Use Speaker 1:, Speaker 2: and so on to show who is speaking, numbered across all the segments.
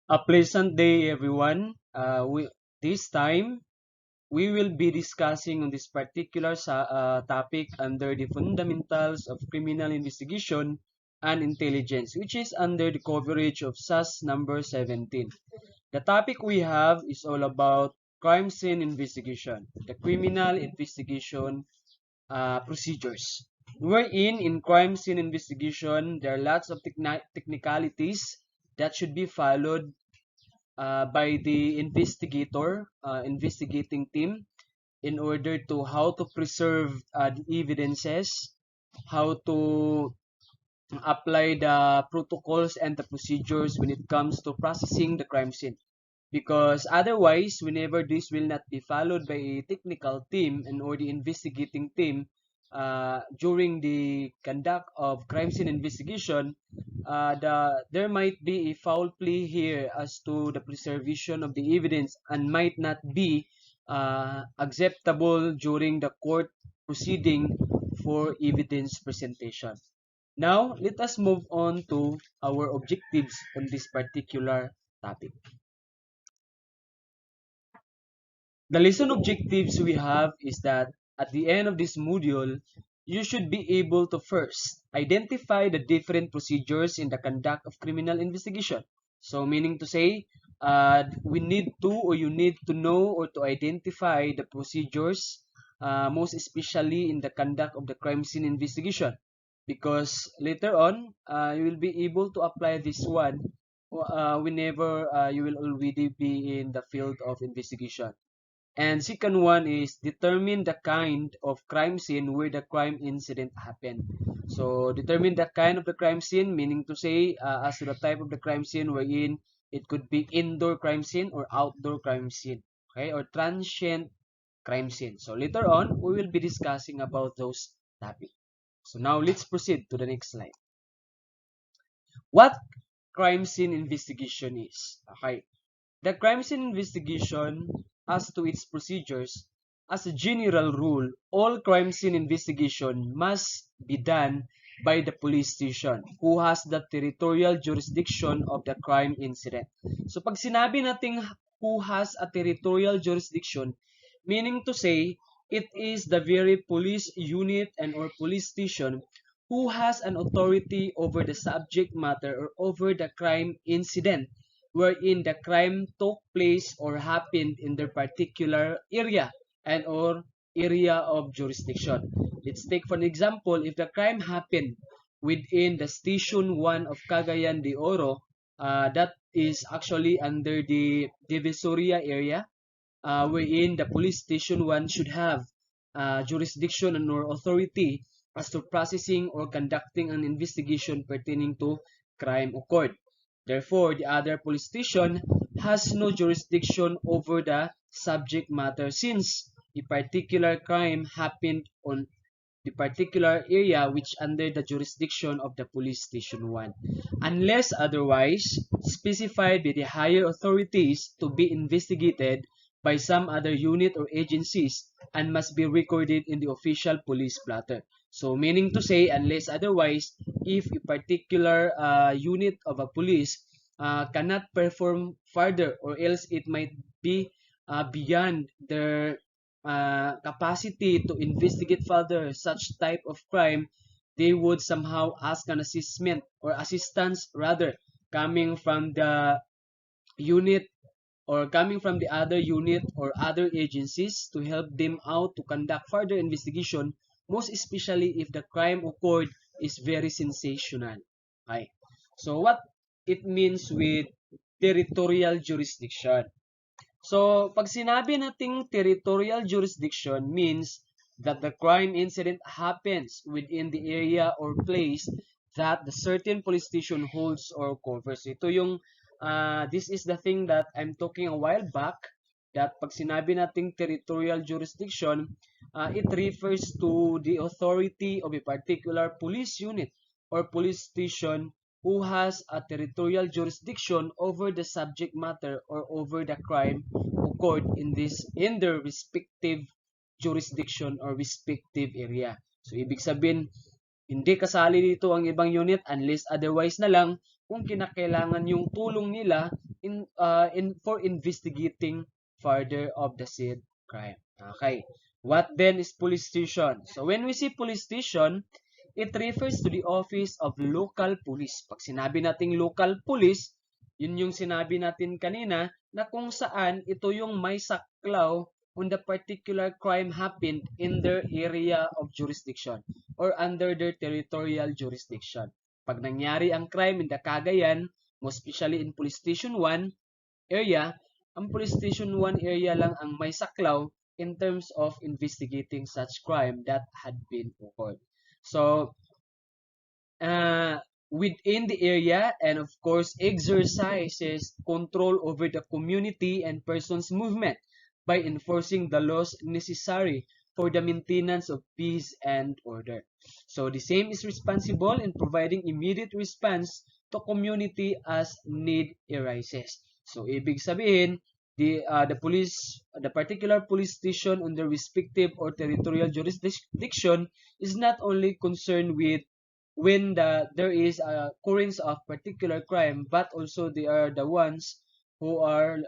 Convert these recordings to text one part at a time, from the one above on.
Speaker 1: A pleasant day, everyone. This time, we will be discussing on this particular topic under the fundamentals of criminal investigation and intelligence, which is under the coverage of SAS number 17. The topic we have is all about crime scene investigation, the criminal investigation procedures. Wherein in crime scene investigation, there are lots of technicalities that should be followed by the investigating team in order to how to preserve the evidences, how to apply the protocols and the procedures when it comes to processing the crime scene. Because otherwise, whenever this will not be followed by a technical team and or the investigating team during the conduct of crime scene investigation, there might be a foul play here as to the preservation of the evidence and might not be acceptable during the court proceeding for evidence presentation. Now, let us move on to our objectives on this particular topic. The lesson objectives we have is that at the end of this module, you should be able to first identify the different procedures in the conduct of criminal investigation. So meaning to say, we need to or you need to know or to identify the procedures, most especially in the conduct of the crime scene investigation. Because later on, you will be able to apply this one whenever you will already be in the field of investigation. And second one is determine the kind of crime scene where the crime incident happened. So determine the kind of the crime scene, meaning to say as to the type of the crime scene wherein it could be indoor crime scene or outdoor crime scene, okay, or transient crime scene. So later on, we will be discussing about those topics. So now let's proceed to the next slide. What crime scene investigation is? Okay. The crime scene investigation, as to its procedures, as a general rule, all crime scene investigation must be done by the police station who has the territorial jurisdiction of the crime incident. So pag sinabi nating who has a territorial jurisdiction, meaning to say, it is the very police unit and or police station who has an authority over the subject matter or over the crime incident wherein the crime took place or happened in their particular area and or area of jurisdiction. Let's take for an example, if the crime happened within the Station 1 of Cagayan de Oro, that is actually under the Divisoria area, wherein the police station 1 should have jurisdiction and or authority as to processing or conducting an investigation pertaining to crime occurred. Therefore, the other police station has no jurisdiction over the subject matter since a particular crime happened on the particular area which under the jurisdiction of the police station 1, unless otherwise specified by the higher authorities to be investigated by some other unit or agencies and must be recorded in the official police blotter. So meaning to say, unless otherwise, if a particular unit of a police cannot perform further or else it might be beyond their capacity to investigate further such type of crime, they would somehow ask an assessment or assistance rather coming from the unit or coming from the other unit or other agencies to help them out to conduct further investigation, most especially if the crime occurred is very sensational. Okay. So what it means with territorial jurisdiction. So pag sinabi nating territorial jurisdiction means that the crime incident happens within the area or place that the certain police station holds or covers. Ito yung this is the thing that I'm talking a while back, that pag sinabi nating territorial jurisdiction, it refers to the authority of a particular police unit or police station who has a territorial jurisdiction over the subject matter or over the crime occurred in their respective jurisdiction or respective area. So ibig sabihin, hindi kasali dito ang ibang unit unless otherwise na lang kung kinakailangan yung tulong nila for investigating further of the said crime. Okay. What then is police station? So when we see police station, it refers to the office of local police. Pag sinabi nating local police, yun yung sinabi natin kanina na kung saan ito yung may saklaw when the particular crime happened in their area of jurisdiction or under their territorial jurisdiction. Pag nangyari ang crime in the Cagayan, most especially in Police Station 1 area, ang Police Station 1 area lang ang may saklaw in terms of investigating such crime that had been occurred. So, uh, within the area and of course exercises control over the community and persons movement by enforcing the laws necessary for the maintenance of peace and order. So the same is responsible in providing immediate response to community as need arises. So ibig sabihin, the particular police station on the respective or territorial jurisdiction is not only concerned with when there is a occurrence of particular crime, but also they are the ones who are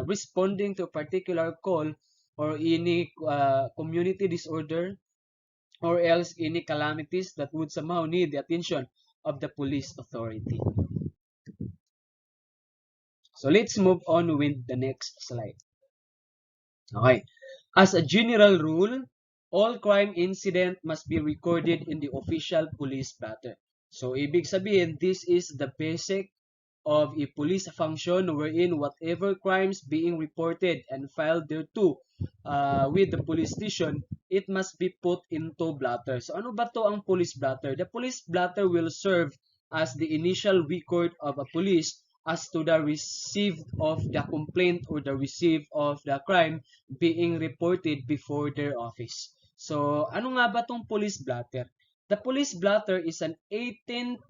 Speaker 1: responding to a particular call or any community disorder or else any calamities that would somehow need the attention of the police authority. So let's move on with the next slide. Okay. As a general rule, all crime incident must be recorded in the official police blotter. So, ibig sabihin, this is the basic of a police function wherein whatever crimes being reported and filed thereto with the police station, it must be put into blotter. So, ano ba to ang police blotter? The police blotter will serve as the initial record of a police as to the receipt of the complaint or the receipt of the crime being reported before their office. So, ano nga ba tong police blotter? The police blotter is an 18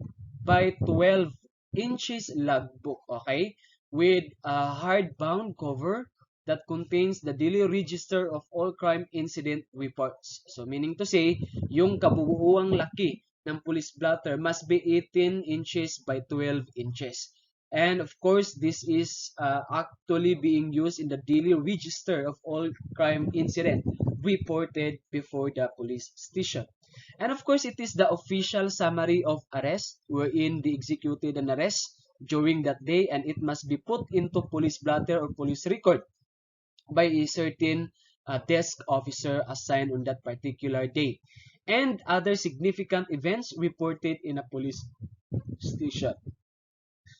Speaker 1: by 12 inches logbook, okay? With a hardbound cover that contains the daily register of all crime incident reports. So, meaning to say, yung kabuuang laki ng police blotter must be 18 inches by 12 inches. And of course, this is actually being used in the daily register of all crime incident reported before the police station. And of course, it is the official summary of arrest wherein they executed an arrest during that day, and it must be put into police blotter or police record by a certain desk officer assigned on that particular day. And other significant events reported in a police station.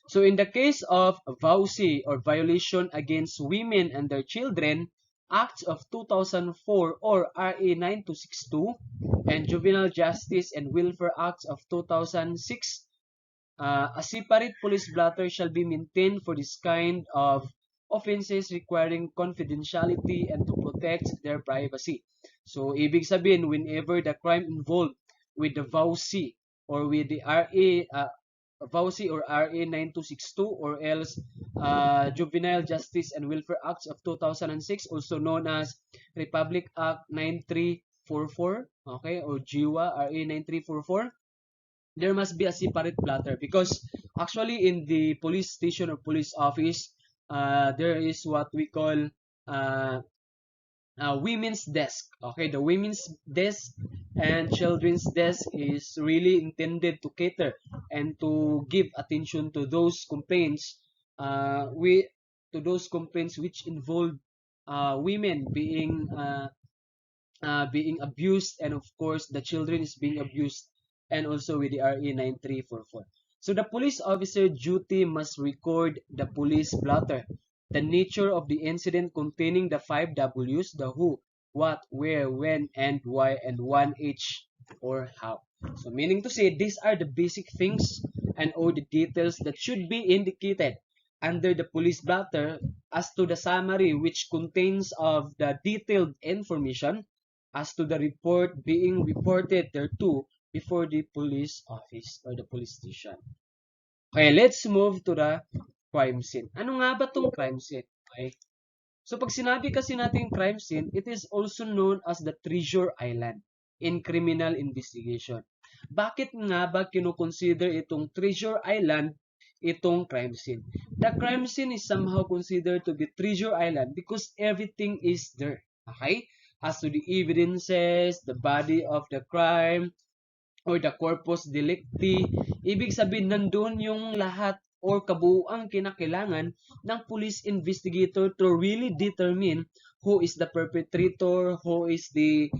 Speaker 1: So in the case of VAUSI or Violation Against Women and Their Children, Acts of 2004 or RA 9262 and Juvenile Justice and Welfare Acts of 2006, a separate police blotter shall be maintained for this kind of offenses requiring confidentiality and to protect their privacy. So, ibig sabihin, whenever the crime involved with the VAUSI or with the VAUSI or RA 9262 or else Juvenile Justice and Welfare Acts of 2006, also known as Republic Act 9344, okay, or JIWA RA 9344, there must be a separate blotter because actually in the police station or police office, there is what we call women's desk. Okay, the women's desk and children's desk is really intended to cater and to give attention to those complaints which involve women being abused, and of course the children is being abused, and also with the RE 9344. So the police officer duty must record the police blotter, the nature of the incident containing the 5 W's, the who, what, where, when, and why, and 1H or how. So meaning to say, these are the basic things and all the details that should be indicated under the police blotter as to the summary which contains of the detailed information as to the report being reported thereto before the police office or the police station. Okay, let's move to the crime scene. Ano nga ba tong crime scene? Okay. So pag sinabi kasi natin crime scene, it is also known as the treasure island in criminal investigation. Bakit nga ba kinukonsider itong treasure island itong crime scene. The crime scene is somehow considered to be treasure island because everything is there. Okay? As to the evidences, the body of the crime, or the corpus delicti, ibig sabihin nandun yung lahat or kabuuang kinakailangan ng police investigator to really determine who is the perpetrator, who is the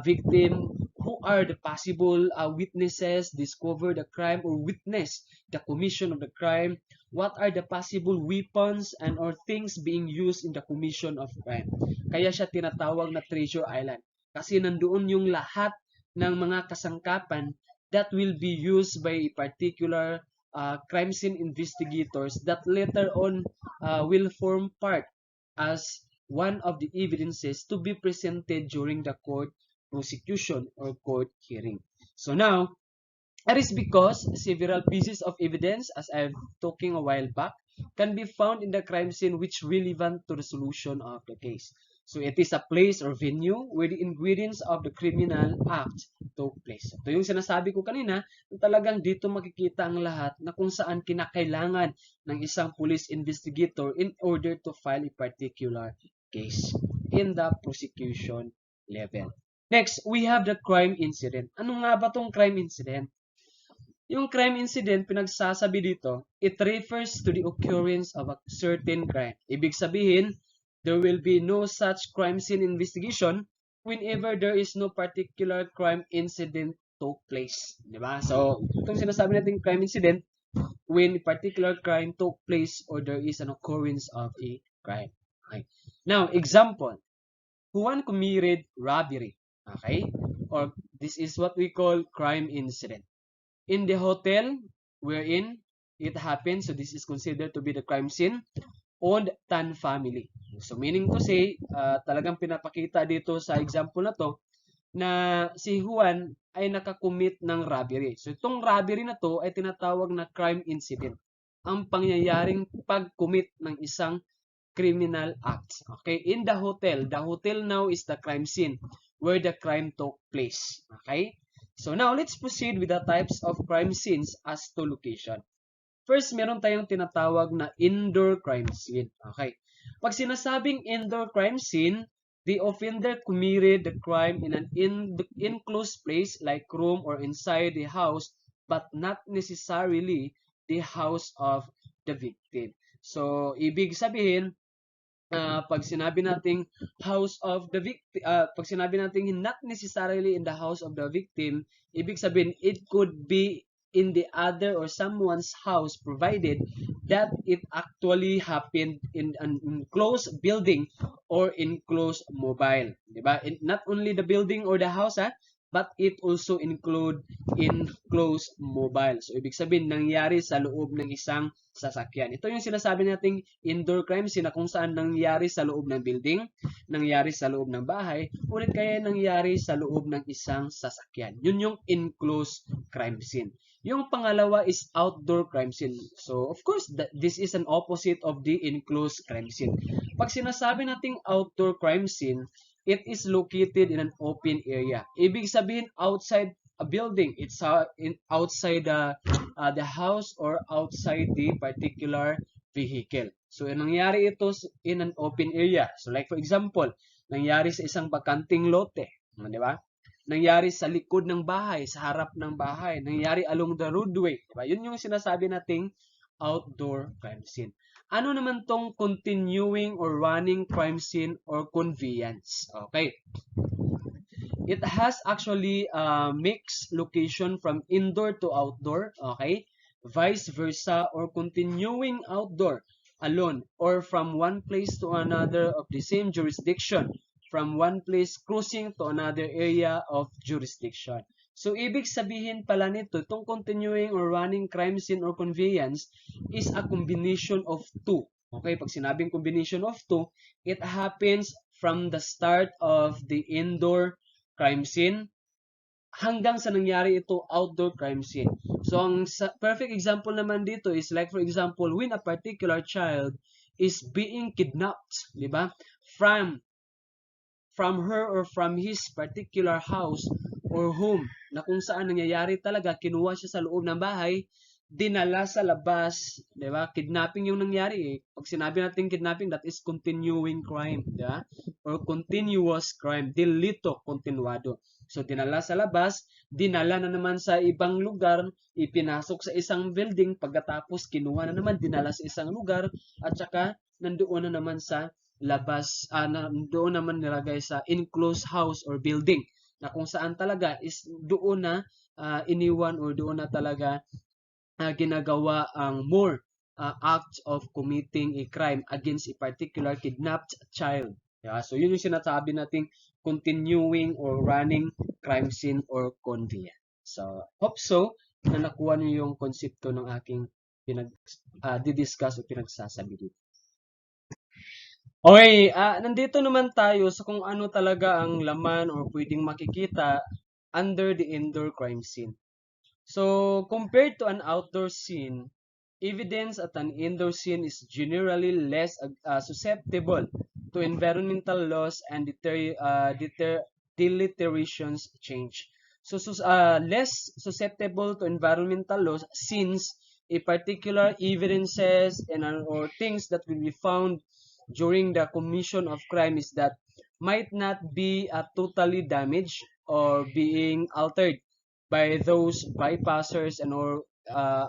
Speaker 1: victim, who are the possible witnesses, discover the crime or witness the commission of the crime, what are the possible weapons and or things being used in the commission of crime. Kaya siya tinatawag na treasure island. Kasi nandoon yung lahat ng mga kasangkapan that will be used by particular crime scene investigators that later on will form part as one of the evidences to be presented during the court prosecution or court hearing. So now, that is because several pieces of evidence, as I've talking a while back, can be found in the crime scene which relevant to the solution of the case. So it is a place or venue where the ingredients of the criminal act took place. Ito yung sinasabi ko kanina, talagang dito makikita ang lahat na kung saan kinakailangan ng isang police investigator in order to file a particular case in the prosecution level. Next, we have the crime incident. Ano nga ba tong crime incident? Yung crime incident, pinagsasabi dito, it refers to the occurrence of a certain crime. Ibig sabihin, there will be no such crime scene investigation whenever there is no particular crime incident took place. Diba? So, itong sinasabi natin crime incident, when a particular crime took place or there is an occurrence of a crime. Okay. Now, example, Juan committed robbery. Okay? Or this is what we call crime incident. In the hotel wherein it happened, so this is considered to be the crime scene, owned Tan family. So meaning to say, talagang pinapakita dito sa example na to, na si Juan ay nakakommit ng robbery. So itong robbery na to ay tinatawag na crime incident. Ang pangyayaring pag-commit ng isang criminal acts. Okay, in the hotel now is the crime scene where the crime took place. Okay? So now, let's proceed with the types of crime scenes as to location. First, meron tayong tinatawag na indoor crime scene. Okay. Pag sinasabing indoor crime scene, the offender committed the crime in an enclosed place like room or inside the house, but not necessarily the house of the victim. So, ibig sabihin, pag sinabi nating house of the victim, pag sinabi nating not necessarily in the house of the victim, ibig sabihin it could be in the other or someone's house provided that it actually happened in an enclosed building or enclosed mobile, di ba? Not only the building or the house, but it also include enclosed mobile. So ibig sabihin nangyari sa loob ng isang sasakyan. Ito yung sinasabi nating indoor crime scene na kung saan nangyari sa loob ng building, nangyari sa loob ng bahay, ulit kaya nangyari sa loob ng isang sasakyan. Yun yung enclosed crime scene. Yung pangalawa is outdoor crime scene. So, of course, this is an opposite of the enclosed crime scene. Pag sinasabi nating outdoor crime scene, it is located in an open area. Ibig sabihin, outside a building. It's outside the house or outside the particular vehicle. So, nangyari ito in an open area. So, like for example, nangyari sa isang bakanting lote. Di ba? Nangyari sa likod ng bahay, sa harap ng bahay. Nangyari along the roadway. Di ba? Yun yung sinasabi nating outdoor crime scene. Ano naman tong continuing or running crime scene or conveyance? Okay. It has actually a mixed location from indoor to outdoor, okay? Vice versa, or continuing outdoor alone, or from one place to another of the same jurisdiction, from one place cruising to another area of jurisdiction. So, ibig sabihin pala nito, itong continuing or running crime scene or conveyance is a combination of two. Okay, pag sinabing combination of two, it happens from the start of the indoor crime scene hanggang sa nangyari ito outdoor crime scene. So, ang perfect example naman dito is like for example, when a particular child is being kidnapped, di ba? From her or from his particular house or home na kung saan nangyayari talaga, kinuha siya sa loob ng bahay, dinala sa labas, 'di ba? Kidnapping yung nangyari eh. Pag sinabi natin kidnapping, that is continuing crime, 'di ba? Or continuous crime, delito continuado. So dinala sa labas, dinala na naman sa ibang lugar, ipinasok sa isang building, pagkatapos kinuha na naman, dinala sa isang lugar, at saka nandoon na naman sa labas, nandoon naman nilagay sa enclosed house or building na kung saan talaga is doon na iniwan or doon na talaga ginagawa ang more acts of committing a crime against a particular kidnapped child. Yeah, so yun yung sinasabi nating continuing or running crime scene or conveyance. So, hope so na nakuha niyo yung konsepto ng aking didiscuss o pinagsasabi dito. Okay, nandito naman tayo sa kung ano talaga ang laman or pwedeng makikita under the indoor crime scene. So, compared to an outdoor scene, evidence at an indoor scene is generally less susceptible to environmental loss and deleterious change. So, less susceptible to environmental loss since a particular evidences and or things that will be found during the commission of crime is that might not be totally damaged or being altered by those bypassers and or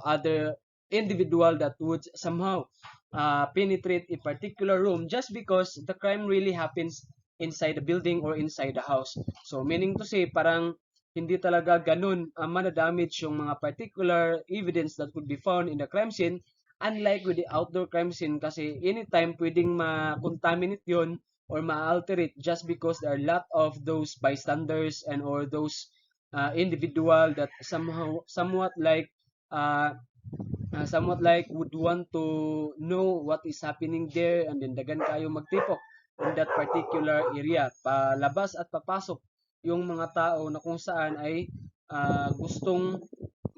Speaker 1: other individual that would somehow penetrate a particular room just because the crime really happens inside the building or inside the house. So meaning to say parang hindi talaga ganun manadamage yung mga particular evidence that could be found in the crime scene, unlike with the outdoor crime scene kasi anytime pwedeng ma-contaminate yun or ma-alter it just because there are a lot of those bystanders and or those individual that uh, somewhat like would want to know what is happening there, and then dagan kayo magtipok in that particular area. Palabas at papasok yung mga tao na kung saan ay gustong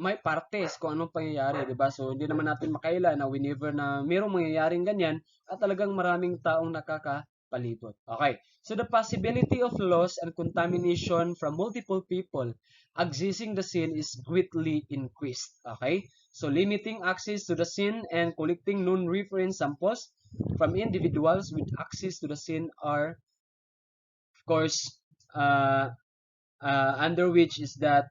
Speaker 1: may partes kung anong pangyayari, di ba? So, hindi naman natin makaila na whenever na mayroong mangyayaring ganyan, at talagang maraming taong nakakapalibot. Okay. So, the possibility of loss and contamination from multiple people accessing the scene is greatly increased. Okay. So, limiting access to the scene and collecting non-reference samples from individuals with access to the scene are, of course, uh, under which is that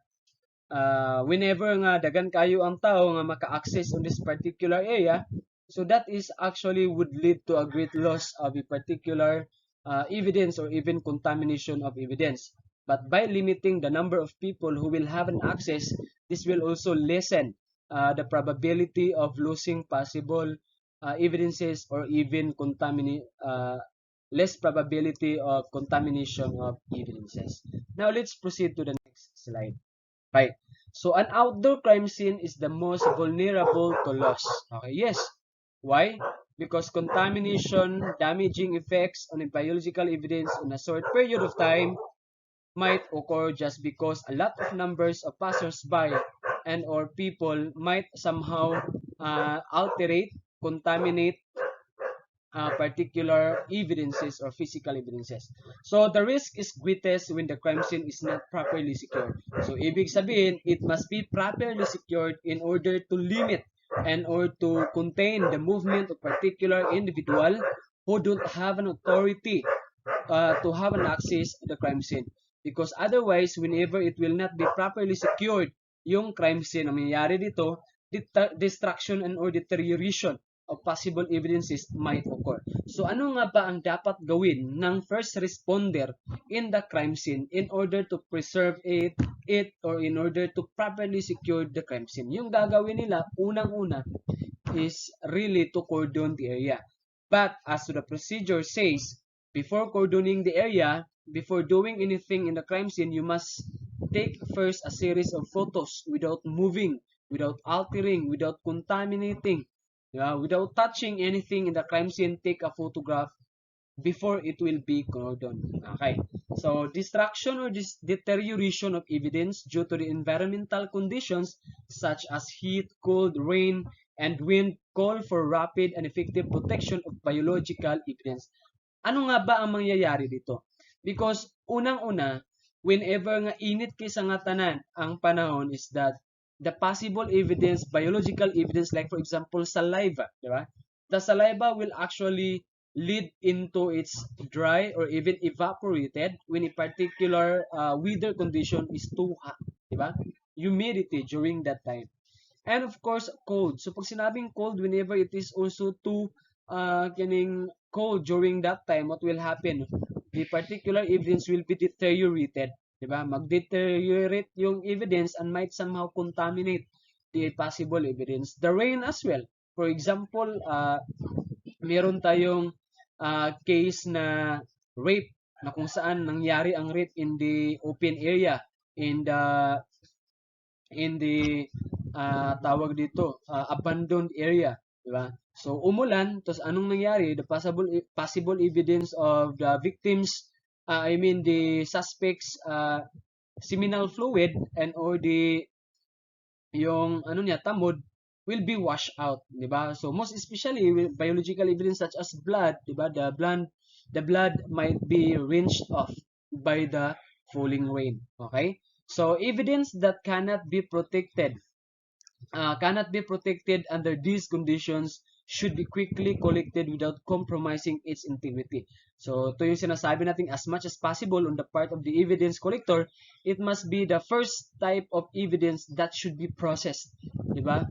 Speaker 1: whenever nga dagan kayo ang tao nga maka-access on this particular area, so that is actually would lead to a great loss of a particular evidence or even contamination of evidence. But by limiting the number of people who will have an access, this will also lessen the probability of losing possible evidences or even less probability of contamination of evidences. Now let's proceed to the next slide. Right. So an outdoor crime scene is the most vulnerable to loss. Okay, yes. Why? Because contamination, damaging effects on the biological evidence in a short period of time might occur just because a lot of numbers of passers-by and or people might somehow alterate, contaminate particular evidences or physical evidences. So the risk is greatest when the crime scene is not properly secured. So ibig sabihin, it must be properly secured in order to limit and or to contain the movement of particular individual who don't have an authority to have an access to the crime scene. Because otherwise, whenever it will not be properly secured, yung crime scene, ang mangyayari dito, destruction and or deterioration of possible evidences might occur. So ano nga ba ang dapat gawin ng first responder in the crime scene in order to preserve it or in order to properly secure the crime scene? Yung gagawin nila, unang-una, is really to cordon the area. But as the procedure says, before cordoning the area, before doing anything in the crime scene, you must take first a series of photos without moving, without altering, without contaminating, without touching anything in the crime scene. Take a photograph before it will be cordoned. Okay. So, destruction or deterioration of evidence due to the environmental conditions such as heat, cold, rain, and wind call for rapid and effective protection of biological evidence. Ano nga ba ang mangyayari dito? Because unang-una, whenever nga init kaysa nga tanan ang panahon is that the possible evidence, biological evidence, like for example, saliva, di ba? The saliva will actually lead into its dry or even evaporated when a particular weather condition is too hot, di ba? Humidity during that time. And of course, cold. So pag sinabing cold, whenever it is also too kining cold during that time, what will happen? The particular evidence will be deteriorated. Diba? Mag-deteriorate yung evidence and might somehow contaminate the possible evidence. The rain as well. For example, meron tayong case na rape na kung saan nangyari ang rape in the open area, in the tawag dito, abandoned area, di ba? So umulan, tapos anong nangyari? The possible evidence of the victims, I mean the suspects seminal fluid and or yung ano niya tamod will be washed out, di ba? So most especially with biological evidence such as blood, di ba? The blood might be rinsed off by the falling rain. Okay? So evidence that cannot be protected under these conditions should be quickly collected without compromising its integrity. So, ito yung sinasabi natin, as much as possible on the part of the evidence collector, it must be the first type of evidence that should be processed. Diba?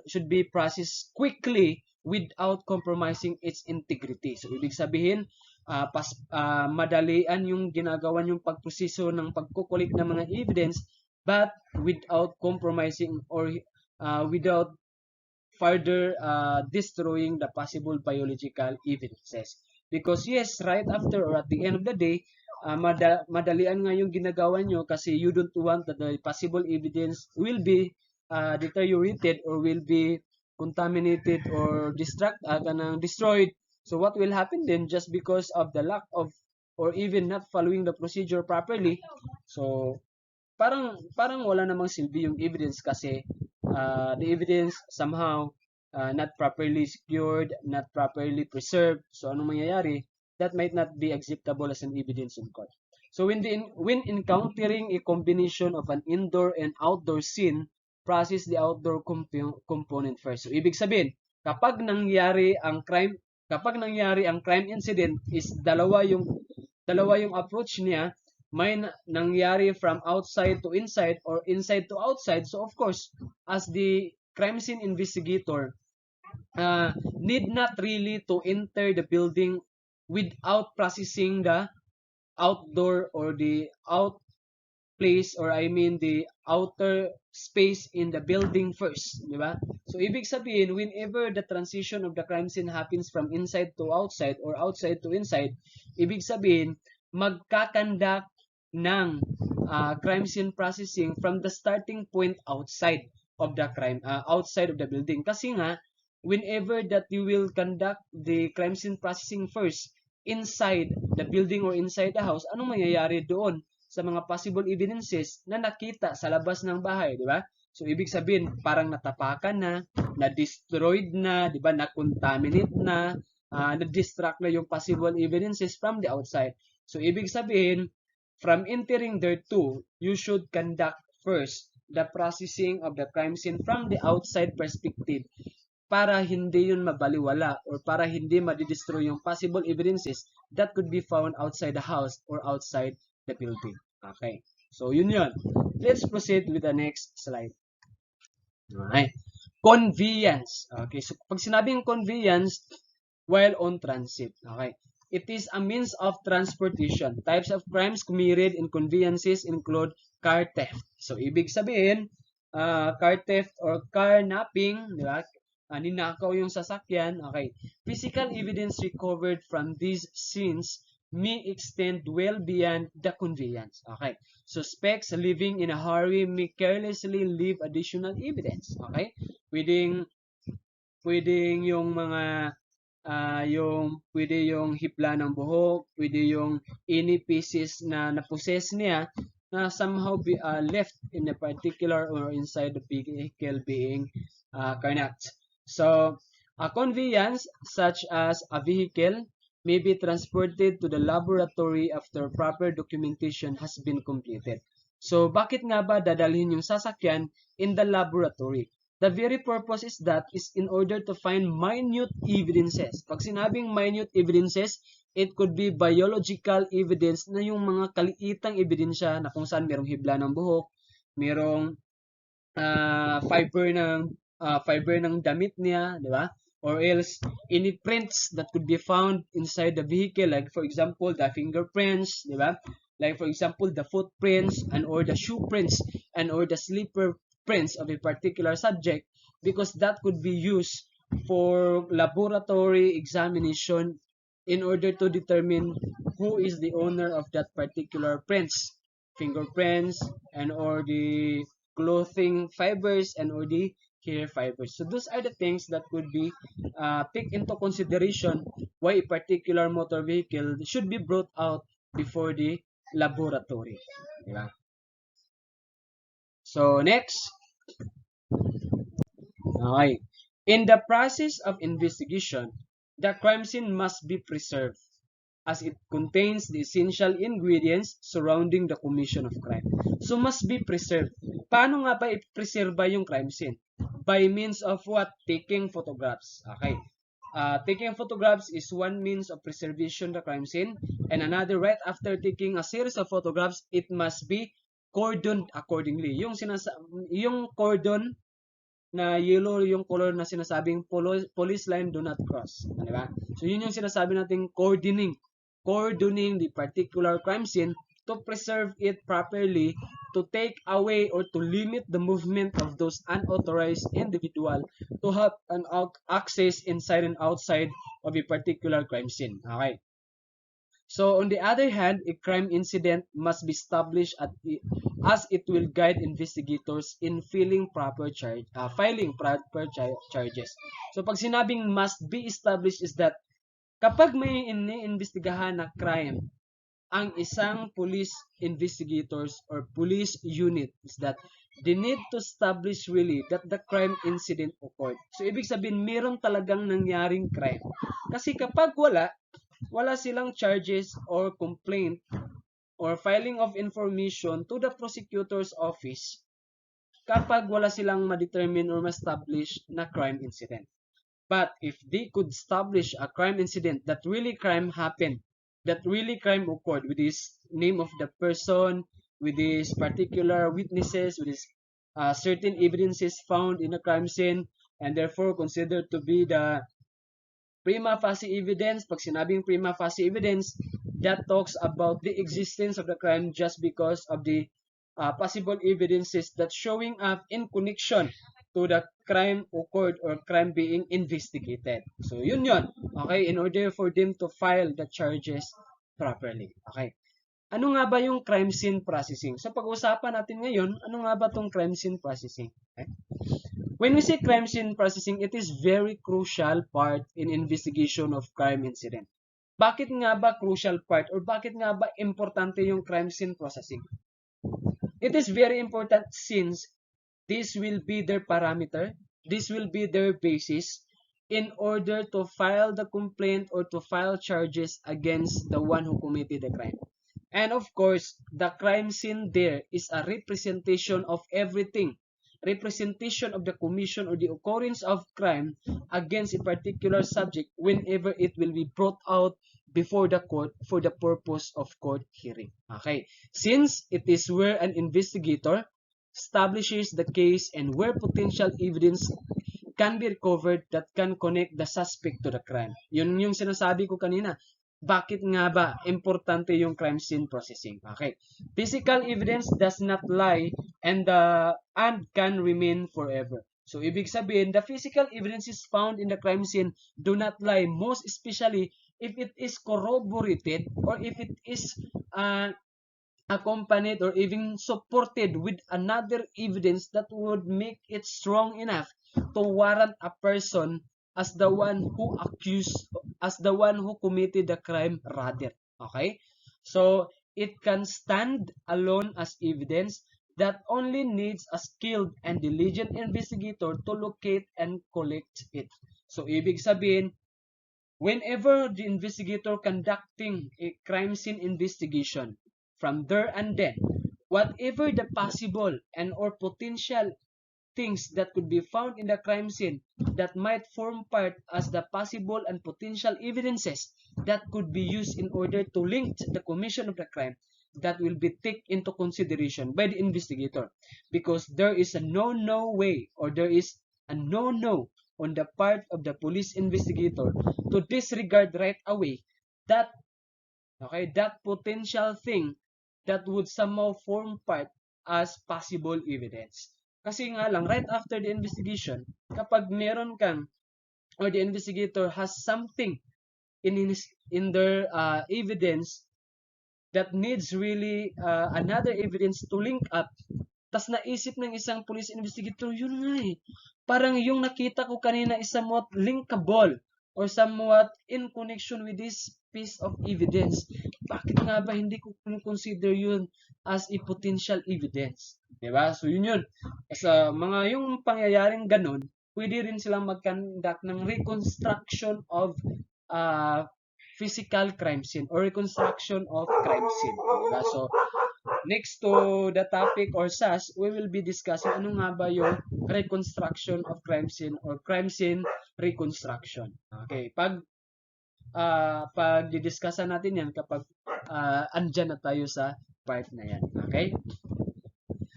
Speaker 1: Should be processed quickly without compromising its integrity. So, ibig sabihin, madalian yung ginagawa yung pagproseso ng pagkukulik ng mga evidence, but without compromising or without further destroying the possible biological evidences. Because yes, right after or at the end of the day, madalian nga yung ginagawa nyo kasi you don't want that the possible evidence will be deteriorated or will be contaminated or destroyed. So what will happen then, just because of the lack of or even not following the procedure properly, so parang wala namang silbi yung evidence kasi the evidence somehow not properly secured, not properly preserved. So anong mangyayari? That might not be acceptable as an evidence in court. So when encountering a combination of an indoor and outdoor scene, process the outdoor component first. So ibig sabihin, kapag nangyari ang crime incident is dalawa yung approach niya, may nangyari from outside to inside or inside to outside. So of course, as the crime scene investigator, need not really to enter the building without processing the outdoor or the out place, or I mean the outer space in the building first, di ba? So ibig sabihin, whenever the transition of the crime scene happens from inside to outside or outside to inside, ibig sabihin magkakandak ng crime scene processing from the starting point outside of the outside of the building. Kasi nga, whenever that you will conduct the crime scene processing first inside the building or inside the house, anong mangyayari doon sa mga possible evidences na nakita sa labas ng bahay, di ba? So ibig sabihin, parang natapakan na, na-destroyed na, di ba? Na-contaminate na, na-distract na yung possible evidences from the outside. So ibig sabihin, from entering there too, you should conduct first the processing of the crime scene from the outside perspective para hindi yun mabaliwala or para hindi madidestroy yung possible evidences that could be found outside the house or outside the building. Okay. So yun. Let's proceed with the next slide. Okay. Conveyance. Okay. So pag sinabing conveyance while on transit. Okay. It is a means of transportation. Types of crimes committed in conveyances include car theft. So, ibig sabihin, car theft or carnapping, di ba? Ninakaw yung sasakyan. Okay. Physical evidence recovered from these scenes may extend well beyond the conveyance. Okay. Suspects living in a hurry may carelessly leave additional evidence. Okay. Pwedeng yung mga pwede yung hibla ng buhok, pwede yung any pieces na na-possess niya na somehow be left in a particular or inside the vehicle being carnapped. So, a conveyance such as a vehicle may be transported to the laboratory after proper documentation has been completed. So, bakit nga ba dadalhin yung sasakyan in the laboratory? The very purpose is that is in order to find minute evidences. Pag sinabing minute evidences, it could be biological evidence na yung mga kaliitang ebidensya na kung saan merong hibla ng buhok, merong fiber ng damit niya, di ba? Or else any prints that could be found inside the vehicle, like for example the fingerprints, di ba? Like for example the footprints and or the shoe prints and or the slipper prints of a particular subject, because that could be used for laboratory examination in order to determine who is the owner of that particular prints, fingerprints, and or the clothing fibers and or the hair fibers. So those are the things that could be take into consideration why a particular motor vehicle should be brought out before the laboratory. Diba? So next, okay. In the process of investigation, the crime scene must be preserved as it contains the essential ingredients surrounding the commission of crime. So must be preserved. Paano nga ba i-preserve yung crime scene? By means of what? Taking photographs. Okay. Taking photographs is one means of preservation of the crime scene, and another, right after taking a series of photographs, it must be cordoned accordingly. Yung cordon na yellow yung color na sinasabing police line do not cross. Di ba? So yun yung sinasabi nating cordoning the particular crime scene to preserve it properly, to take away or to limit the movement of those unauthorized individual to have an access inside and outside of a particular crime scene. Okay. So on the other hand, a crime incident must be established as it will guide investigators in filing proper charges. So pag sinabing must be established is that kapag may iniimbestigahan na crime, ang isang police investigators or police unit is that they need to establish really that the crime incident occurred. So ibig sabihin meron talagang nangyaring crime. Kasi kapag wala silang charges or complaint or filing of information to the prosecutor's office kapag wala silang ma-determine or ma-establish na crime incident. But if they could establish a crime incident that really crime happened, that really crime occurred with this name of the person, with these particular witnesses, with these certain evidences found in a crime scene, and therefore considered to be the prima facie evidence. Pag sinabing prima facie evidence, that talks about the existence of the crime just because of the possible evidences that showing up in connection to the crime occurred or crime being investigated. So yun. Okay, in order for them to file the charges properly. Okay. Ano nga ba yung crime scene processing? So pag-usapan natin ngayon, ano nga ba tong crime scene processing? Okay? When we say crime scene processing, it is very crucial part in investigation of crime incident. Bakit nga ba crucial part or bakit nga ba importante yung crime scene processing? It is very important since this will be their parameter, this will be their basis in order to file the complaint or to file charges against the one who committed the crime. And of course, the crime scene there is a representation of everything. Representation of the commission or the occurrence of crime against a particular subject whenever it will be brought out before the court for the purpose of court hearing. Okay. Since it is where an investigator establishes the case and where potential evidence can be recovered that can connect the suspect to the crime. Yun yung sinasabi ko kanina. Bakit nga ba importante yung crime scene processing? Okay. Physical evidence does not lie and can remain forever. So ibig sabihin, the physical evidences found in the crime scene do not lie, most especially if it is corroborated or if it is accompanied or even supported with another evidence that would make it strong enough to warrant a person as the one who committed the crime rather. Okay? So, it can stand alone as evidence that only needs a skilled and diligent investigator to locate and collect it. So, ibig sabihin, whenever the investigator conducting a crime scene investigation, from there and then, whatever the possible and or potential things that could be found in the crime scene that might form part as the possible and potential evidences that could be used in order to link the commission of the crime, that will be taken into consideration by the investigator, because there is a no way, or there is a no on the part of the police investigator to disregard right away that, okay, that potential thing that would somehow form part as possible evidence. Kasi nga lang, right after the investigation, kapag meron kang, or the investigator has something in their evidence that needs really another evidence to link up, tas naisip ng isang police investigator, yun nga eh. Parang yung nakita ko kanina is somewhat linkable or somewhat in connection with this piece of evidence. Bakit nga ba hindi ko consider yun as a potential evidence? Diba? So yun yun. Sa mga yung pangyayaring ganun, pwede rin silang mag-conduct ng reconstruction of uh, physical crime scene or reconstruction of crime scene. Diba? So, next to the topic or SAS, we will be discussing ano nga ba yung reconstruction of crime scene or crime scene reconstruction. Okay, pag didiskussan natin yan kapag andyan na tayo sa part na yan. Okay?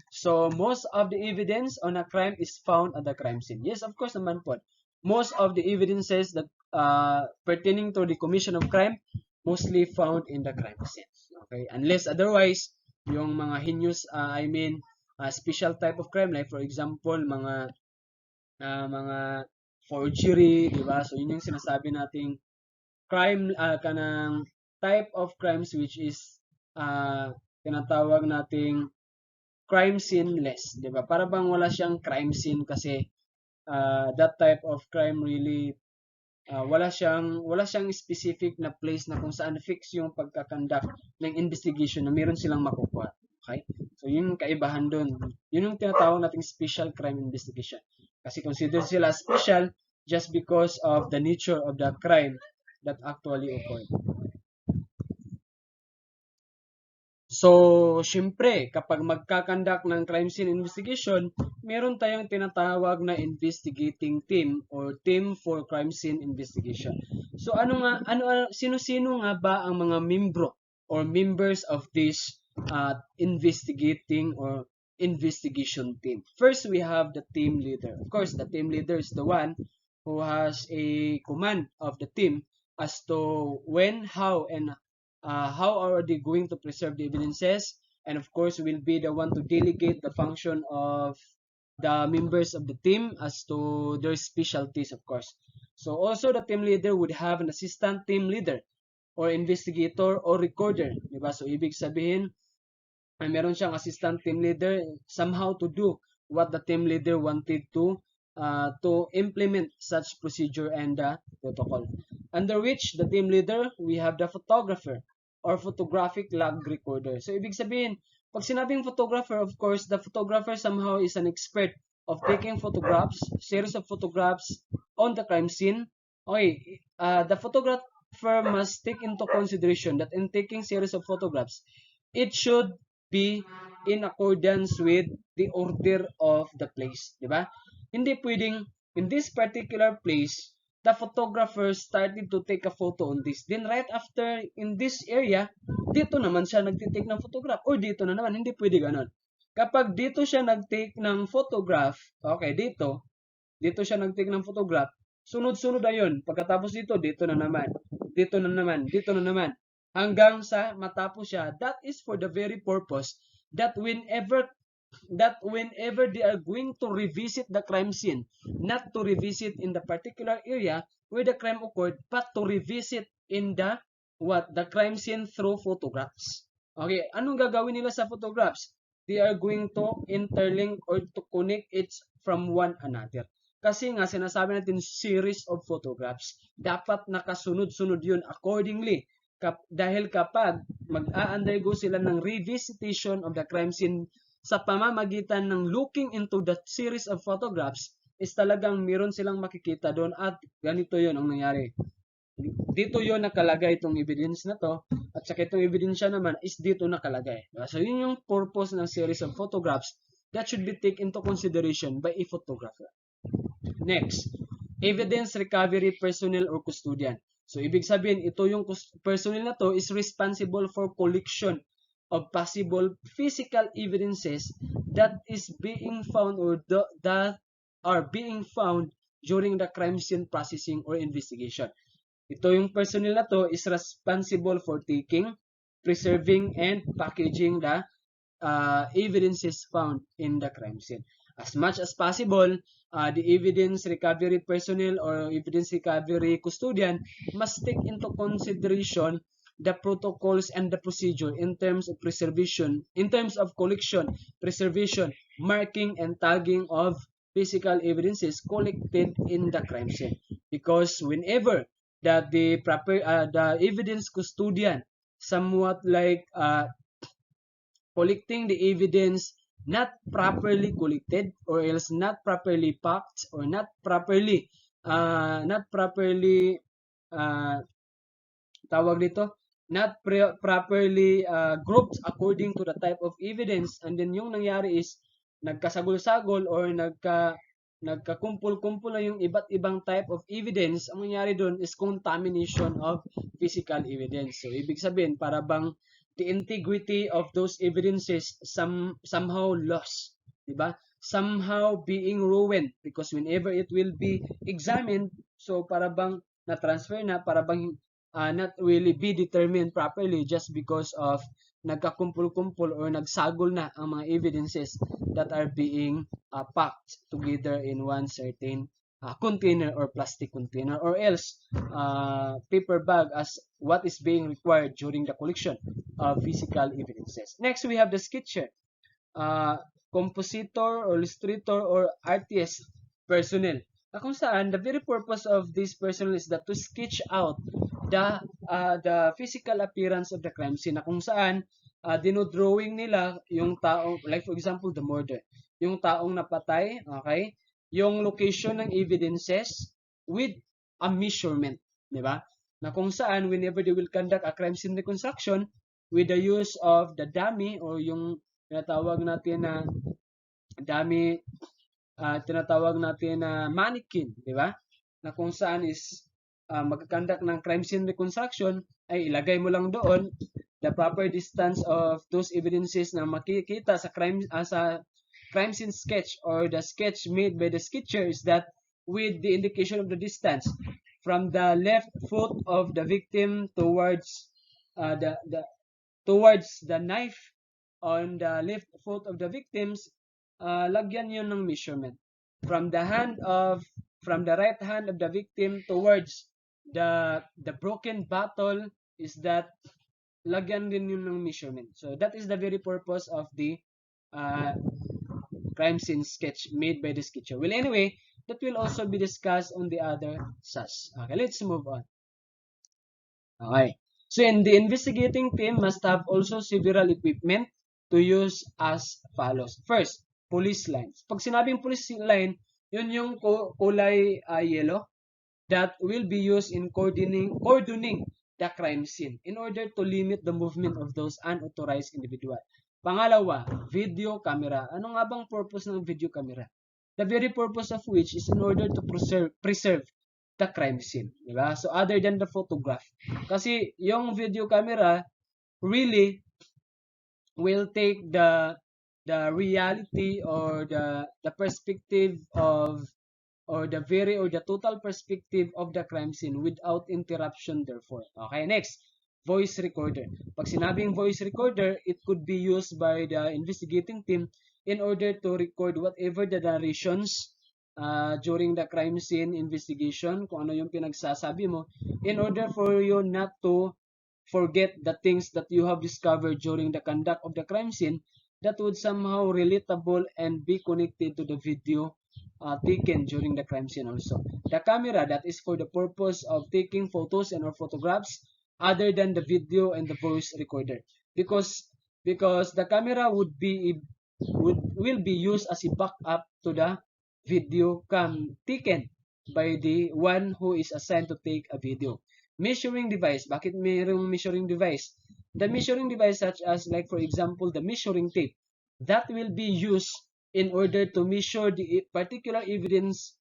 Speaker 1: So, most of the evidence on a crime is found at the crime scene. Yes, of course naman po. Most of the evidences that pertaining to the commission of crime mostly found in the crime scene. Okay? Unless otherwise, yung mga heinous, special type of crime, like for example, mga forgery, di ba? So, yun yung sinasabi nating crime, kanang type of crimes which is tinatawag nating crime scene-less, di ba? Para bang wala siyang crime scene kasi that type of crime really wala siyang specific na place na kung saan fix yung pagkakandak ng investigation na meron silang makukuha. Okay? So, yun yung kaibahan doon. Yun yung tinatawag nating special crime investigation. Kasi consider sila special just because of the nature of the crime that actually occurred. So, syempre, kapag magkakandak ng crime scene investigation, meron tayong tinatawag na investigating team or team for crime scene investigation. So, sino-sino nga ba ang mga membro or members of this investigating or investigation team? First, we have the team leader. Of course, the team leader is the one who has a command of the team as to when, how, and how are they going to preserve the evidences, and of course will be the one to delegate the function of the members of the team as to their specialties, of course. So also the team leader would have an assistant team leader or investigator or recorder, diba? So ibig sabihin ay meron siyang assistant team leader somehow to do what the team leader wanted to implement such procedure and protocol. Under which the team leader, we have the photographer or photographic log recorder. So, ibig sabihin, pag sinabing photographer, of course, the photographer somehow is an expert of taking photographs, series of photographs on the crime scene. Okay, the photographer must take into consideration that in taking series of photographs, it should be in accordance with the order of the place, di ba? Hindi pwedeng in this particular place, the photographer started to take a photo on this. Then right after in this area, dito naman siya nagtitake ng photograph or dito na naman, hindi pwede ganon. Kapag dito siya nagtake ng photograph, okay, dito siya nagtake ng photograph, sunod-sunod na yun. Pagkatapos dito na naman, dito na naman, dito na naman. Hanggang sa matapos siya. That is for the very purpose that whenever they are going to revisit the crime scene, not to revisit in the particular area where the crime occurred, but to revisit in the crime scene through photographs. Okay, anong gagawin nila sa photographs? They are going to interlink or to connect it from one another. Kasi nga sinasabi natin series of photographs, dapat nakasunod-sunod yun accordingly. Dahil kapag mag-a-undergo sila ng revisitation of the crime scene sa pamamagitan ng looking into the series of photographs, is talagang meron silang makikita doon at ganito yun ang nangyari. dito yon nakalagay itong evidence na to, at saka itong ebidensya naman is dito nakalagay. So yun yung purpose ng series of photographs that should be taken into consideration by a photographer. Next, evidence recovery personnel or custodian. So ibig sabihin, ito yung personnel na to is responsible for collection of possible physical evidences that is being found or that are being found during the crime scene processing or investigation. Ito yung personnel na to is responsible for taking, preserving, and packaging the evidences found in the crime scene. As much as possible, the evidence recovery personnel or evidence recovery custodian must take into consideration the protocols and the procedure in terms of preservation, in terms of collection, preservation, marking, and tagging of physical evidences collected in the crime scene. Because whenever that the evidence custodian somewhat like collecting the evidence not properly collected or else not properly packed or not properly uh, tawag dito not properly grouped according to the type of evidence, and then yung nangyari is nagkasagol-sagol or nagkakumpul-kumpul na yung iba't ibang type of evidence. Ang nangyari doon is contamination of physical evidence. So ibig sabihin para bang the integrity of those evidences somehow lost, diba? Somehow being ruined because whenever it will be examined, so para bang na-transfer na, para bang not really be determined properly just because of nagkakumpul-kumpul or nagsagol na ang mga evidences that are being packed together in one certain container or plastic container or else paper bag as what is being required during the collection of physical evidences. Next, we have the sketcher, compositor or illustrator or artist personnel. Kung saan, the very purpose of this personnel is that to sketch out the physical appearance of the crime scene, na kung saan dinodrawing nila yung taong, like for example, the murder, yung taong napatay, okay, yung location ng evidences with a measurement, di ba? Na kung saan, whenever they will conduct a crime scene reconstruction with the use of the dummy or yung tinatawag natin na dummy, tinatawag natin na mannequin, di ba? Na kung saan is mag-conduct ng crime scene reconstruction, ay ilagay mo lang doon the proper distance of those evidences na makikita sa crime scene sketch or the sketch made by the sketcher is that with the indication of the distance from the left foot of the victim towards towards the knife on the left foot of the victims, lagyan yun ng measurement. From the right hand of the victim towards the broken bottle is that lagyan din yun ng measurement. So that is the very purpose of the crime scene sketch made by the sketcher. Well, anyway, that will also be discussed on the other SAS. Okay, let's move on. Okay. So, in the investigating team must have also several equipment to use as follows. First, police lines. Pag sinabing police line, yun yung kulay yellow that will be used in cordoning the crime scene in order to limit the movement of those unauthorized individual. Pangalawa, video camera. Ano nga bang purpose ng video camera? The very purpose of which is in order to preserve the crime scene. Diba? So, other than the photograph. Kasi yung video camera really will take the reality or the perspective of or the total perspective of the crime scene without interruption therefore. Okay, next, voice recorder. Pag sinabing voice recorder, it could be used by the investigating team in order to record whatever the narrations during the crime scene investigation, kung ano yung pinagsasabi mo, in order for you not to forget the things that you have discovered during the conduct of the crime scene that would somehow relatable and be connected to the video taken during the crime scene also. The camera, that is for the purpose of taking photos and or photographs other than the video and the voice recorder. Because the camera will be used as a backup to the video cam taken by the one who is assigned to take a video. Measuring device. Bakit mayroong measuring device? The measuring device such as like for example the measuring tape that will be used in order to measure the particular evidence,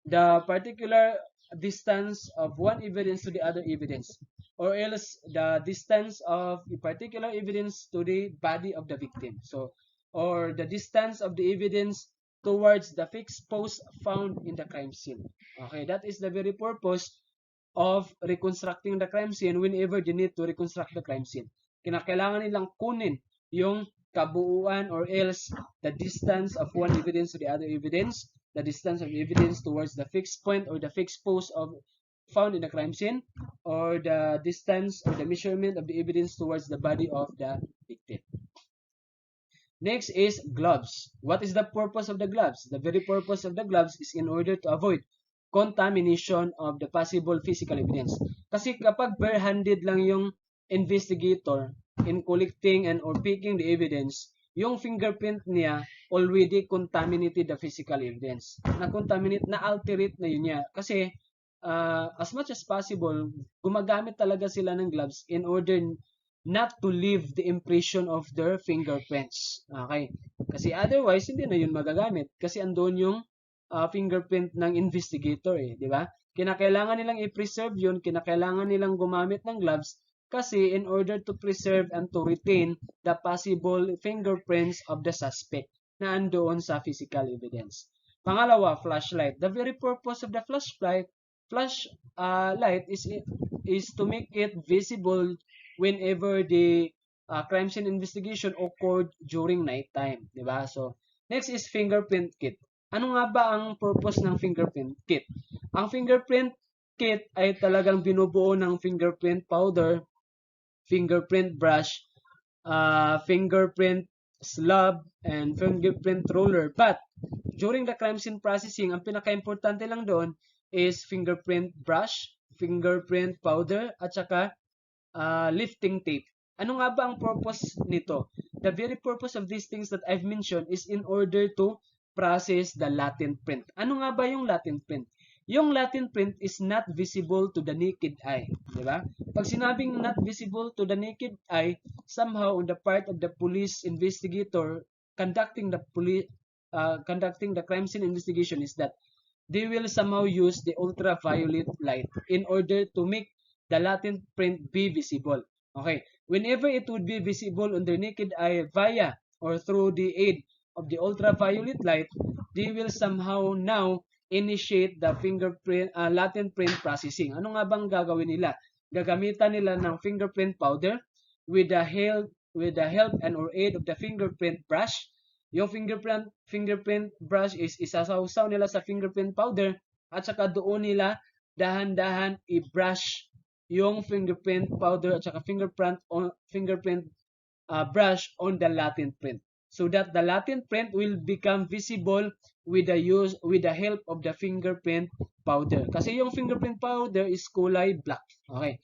Speaker 1: the particular distance of one evidence to the other evidence, or else the distance of a particular evidence to the body of the victim. So, or the distance of the evidence towards the fixed post found in the crime scene. Okay, that is the very purpose of reconstructing the crime scene whenever they need to reconstruct the crime scene. Kinakailangan nilang kunin yung kabuuan or else the distance of one evidence to the other evidence, the distance of evidence towards the fixed point or the fixed post of found in the crime scene, or the distance or the measurement of the evidence towards the body of the victim. Next is gloves. What is the purpose of the gloves? The very purpose of the gloves is in order to avoid contamination of the possible physical evidence. Kasi kapag bare-handed lang yung investigator in collecting and or picking the evidence, yung fingerprint niya already contaminated the physical evidence. Na-contaminate, na-alterate na yun niya. Kasi as much as possible, gumagamit talaga sila ng gloves in order not to leave the impression of their fingerprints. Okay? Kasi otherwise, hindi na yun magagamit. Kasi andun yung fingerprint ng investigator eh, di ba? Kinakailangan nilang i-preserve yun, kinakailangan nilang gumamit ng gloves kasi in order to preserve and to retain the possible fingerprints of the suspect na andoon sa physical evidence. Pangalawa, flashlight. The very purpose of the flashlight is to make it visible whenever the crime scene investigation occurred during nighttime, di ba? So, next is fingerprint kit. Ano nga ba ang purpose ng fingerprint kit? Ang fingerprint kit ay talagang binubuo ng fingerprint powder, fingerprint brush, fingerprint slab, and fingerprint roller. But, during the crime scene processing, ang pinaka-importante lang doon is fingerprint brush, fingerprint powder, at saka lifting tape. Ano nga ba ang purpose nito? The very purpose of these things that I've mentioned is in order to process the latent print. Ano nga ba yung latent print? Yung latent print is not visible to the naked eye. Diba? Pag sinabing not visible to the naked eye, somehow on the part of the police investigator conducting the crime scene investigation is that they will somehow use the ultraviolet light in order to make the latent print be visible. Okay, whenever it would be visible on the naked eye via or through the aid of the ultraviolet light, they will somehow now initiate the fingerprint latent print processing. Ano nga bang gagawin nila? Gagamitan nila ng fingerprint powder with the help and or aid of the fingerprint brush. Yung fingerprint brush is isasawsaw nila sa fingerprint powder at saka doon nila dahan-dahan i-brush yung fingerprint powder at saka fingerprint brush on the latent print so that the latent print will become visible with the help of the fingerprint powder. Kasi yung fingerprint powder is kulay black. Okay.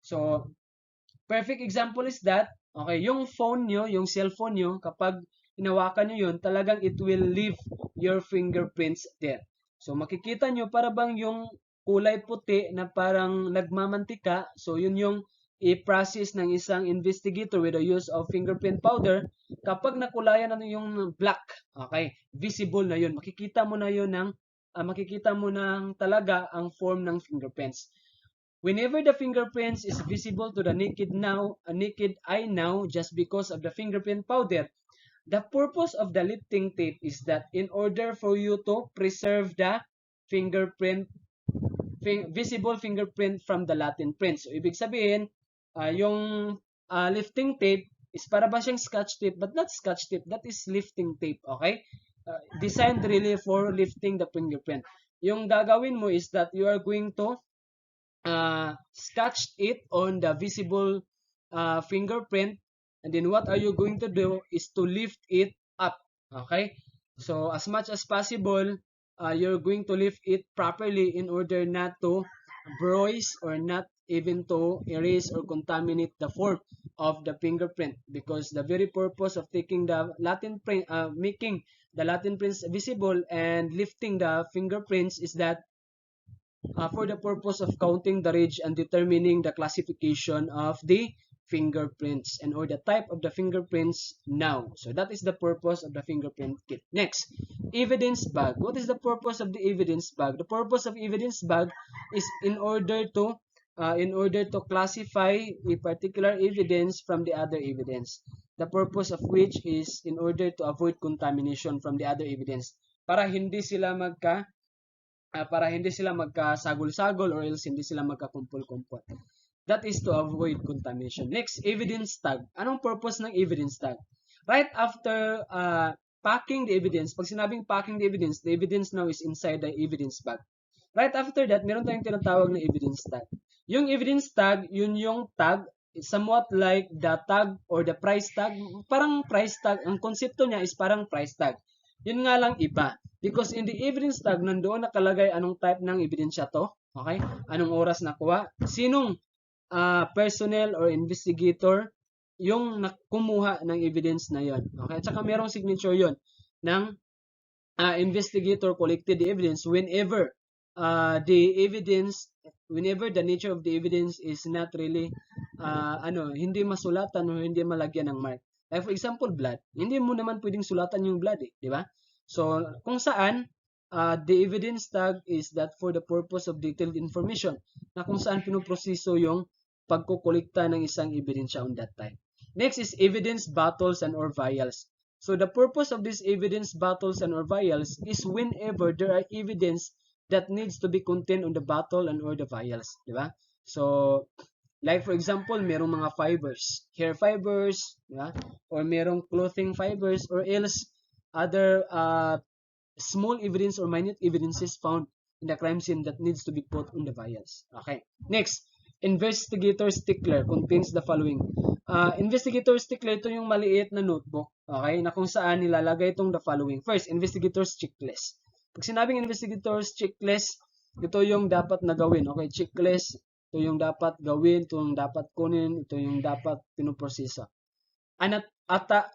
Speaker 1: So, perfect example is that, okay, yung phone nyo, yung cellphone nyo, kapag hinawakan nyo yun, talagang it will leave your fingerprints there. So, makikita nyo para bang yung kulay puti na parang nagmamantika. So, yun yung i-process ng isang investigator with the use of fingerprint powder. Kapag nakulayan na yung black, okay, visible na yun. Makikita mo na yun makikita mo na talaga ang form ng fingerprints. Whenever the fingerprints is visible to the naked eye now, just because of the fingerprint powder, the purpose of the lifting tape is that in order for you to preserve the visible fingerprint from the latent print. So, ibig sabihin, yung lifting tape is para ba siyang scotch tape, but not scotch tape, that is lifting tape, okay? Designed really for lifting the fingerprint. Yung gagawin mo is that you are going to scotch it on the visible fingerprint, and then what are you going to do is to lift it up, okay? So, as much as possible, you're going to lift it properly in order not to bruise or not even to erase or contaminate the form of the fingerprint, because the very purpose of taking the latent print, making the latent prints visible and lifting the fingerprints is that for the purpose of counting the range and determining the classification of the fingerprints and or the type of the fingerprints now. So that is the purpose of the fingerprint kit. Next, evidence bag. What is the purpose of the evidence bag? The purpose of evidence bag is in order to classify a particular evidence from the other evidence. The purpose of which is in order to avoid contamination from the other evidence para hindi sila magkasagol-sagol or else hindi sila magkakumpul-kumpul. That is to avoid contamination. Next, evidence tag. Anong purpose ng evidence tag? Right after packing the evidence, pag sinabing packing the evidence now is inside the evidence bag. Right after that, meron tayong tinatawag na evidence tag. Yung evidence tag, yun yung tag, somewhat like the tag or the price tag. Parang price tag, ang konsepto niya is parang price tag. Yun nga lang iba. Because in the evidence tag, nandoon nakalagay anong type ng ebidensya to. Okay? Anong oras nakuha. Sinong personnel or investigator yung kumuha ng evidence na yon. Okay? At saka merong signature yon ng investigator collected the evidence whenever whenever the nature of the evidence is not really hindi masulatan o hindi malagyan ng mark. Like for example, blood. Hindi mo naman pwedeng sulatan yung blood eh, di ba? So, kung saan the evidence tag is that for the purpose of detailed information na kung saan pinoproseso yung pagkukolekta ng isang ebidensya on that time. Next is evidence bottles and or vials. So, the purpose of these evidence bottles and or vials is whenever there are evidence that needs to be contained on the bottle and or the vials, di ba? So, like for example, merong mga fibers, hair fibers, di ba? Or merong clothing fibers or else other small evidence or minute evidences found in the crime scene that needs to be put on the vials. Okay. Next, investigator stickler contains the following. Investigator stickler, ito yung maliit na notebook. Okay, na kung saan nilalagay itong the following. First, investigator's checklist. Pag sinabing investigator's checklist, ito yung dapat na gawin. Okay, checklist, ito yung dapat gawin, ito yung dapat kunin, ito yung dapat pinoproseso.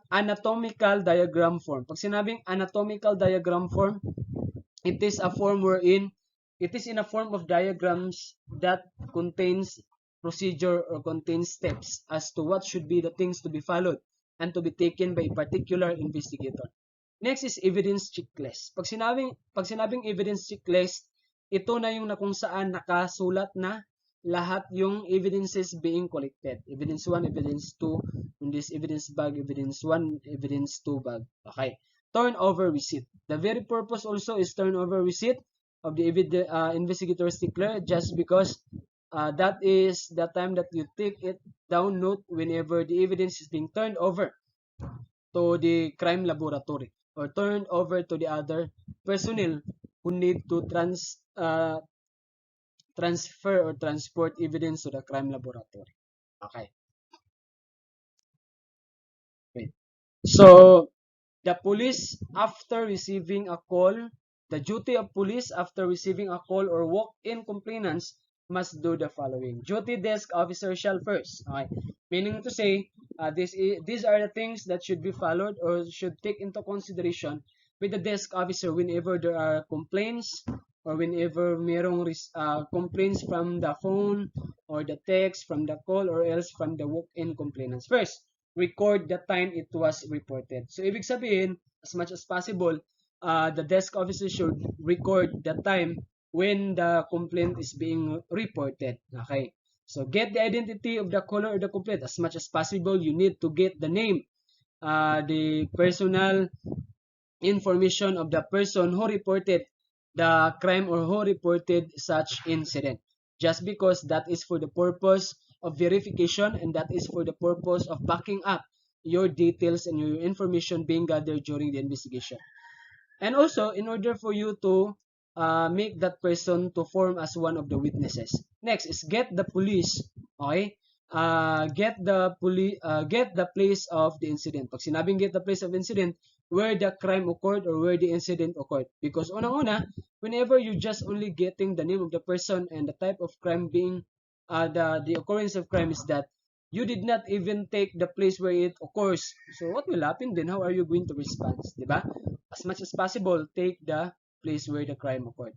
Speaker 1: Anatomical diagram form. Pag sinabing anatomical diagram form, it is a form wherein it is in a form of diagrams that contains procedure or contains steps as to what should be the things to be followed and to be taken by a particular investigator. Next is evidence checklist. Pag sinabing evidence checklist, ito na yung na kung saan nakasulat na lahat yung evidences being collected. Evidence 1, evidence 2, in this evidence bag, evidence 1, evidence 2 bag. Okay. Turnover receipt. The very purpose also is turnover receipt of the investigator stickler just because that is the time that you take it down note whenever the evidence is being turned over to the crime laboratory or turned over to the other personnel who need to transfer or transport evidence to the crime laboratory. Okay. Wait. So, the police after receiving a call, the duty of police after receiving a call or walk-in complainants must do the following. Duty desk officer shall first. Okay. Meaning to say, these are the things that should be followed or should take into consideration with the desk officer whenever there are complaints or whenever merong complaints from the phone or the text from the call or else from the walk-in complainants. First, record the time it was reported. So, ibig sabihin, as much as possible, the desk officer should record the time when the complaint is being reported. Okay. So, get the identity of the caller or the complaint. As much as possible, you need to get the name, the personal information of the person who reported the crime or who reported such incident. Just because that is for the purpose of verification and that is for the purpose of backing up your details and your information being gathered during the investigation. And also, in order for you to make that person to form as one of the witnesses. Next is get the police, okay? Get the place of the incident. Pag sinabing get the place of incident, where the crime occurred or where the incident occurred. Because unang-una, whenever you just only getting the name of the person and the type of crime being, the occurrence of crime is that you did not even take the place where it occurs. So what will happen then? How are you going to respond? Diba? As much as possible, take the place where the crime occurred.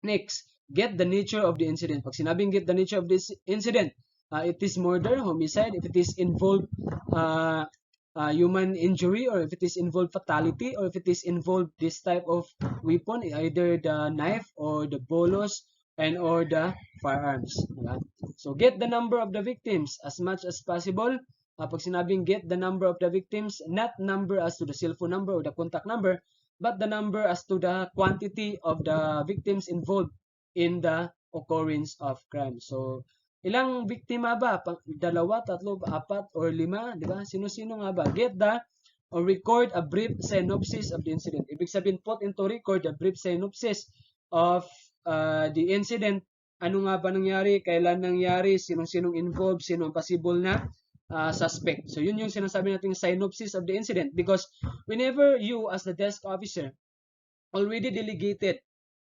Speaker 1: Next, get the nature of the incident. Pag sinabing get the nature of this incident, it is murder, homicide, if it is involved uh, human injury, or if it is involved fatality, or if it is involved this type of weapon, either the knife or the bolos and or the firearms. Diba? So get the number of the victims as much as possible. Pag sinabing get the number of the victims, not number as to the cell phone number or the contact number, but the number as to the quantity of the victims involved in the occurrence of crime. So, ilang biktima ba? Dalawa, tatlo, apat, or lima? Di ba? Sino-sino nga ba? Get the or record a brief synopsis of the incident. Ibig sabihin, put into record a brief synopsis of the incident. Ano nga ba nangyari? Kailan nangyari? Sinong-sinong involved? Sino ang possible na suspect? So, yun yung sinasabi natin synopsis of the incident, because whenever you as the desk officer already delegated